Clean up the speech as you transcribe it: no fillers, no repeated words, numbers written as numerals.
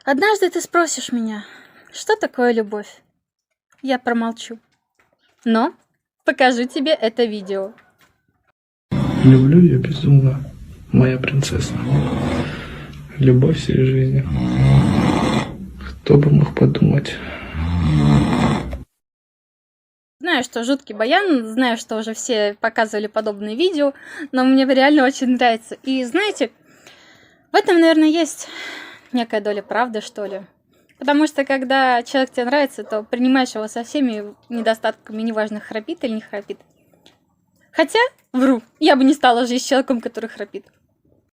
Однажды ты спросишь меня, что такое любовь? Я промолчу. Но покажу тебе это видео. Люблю ее безумно, моя принцесса. Любовь всей жизни. Кто бы мог подумать. Знаю, что жуткий баян, знаю, что уже все показывали подобные видео, но мне реально очень нравится. И знаете, в этом, наверное, есть некая доля правды, что ли. Потому что когда человек тебе нравится, то принимаешь его со всеми недостатками, неважно, храпит или не храпит. Хотя, вру, я бы не стала жить с человеком, который храпит.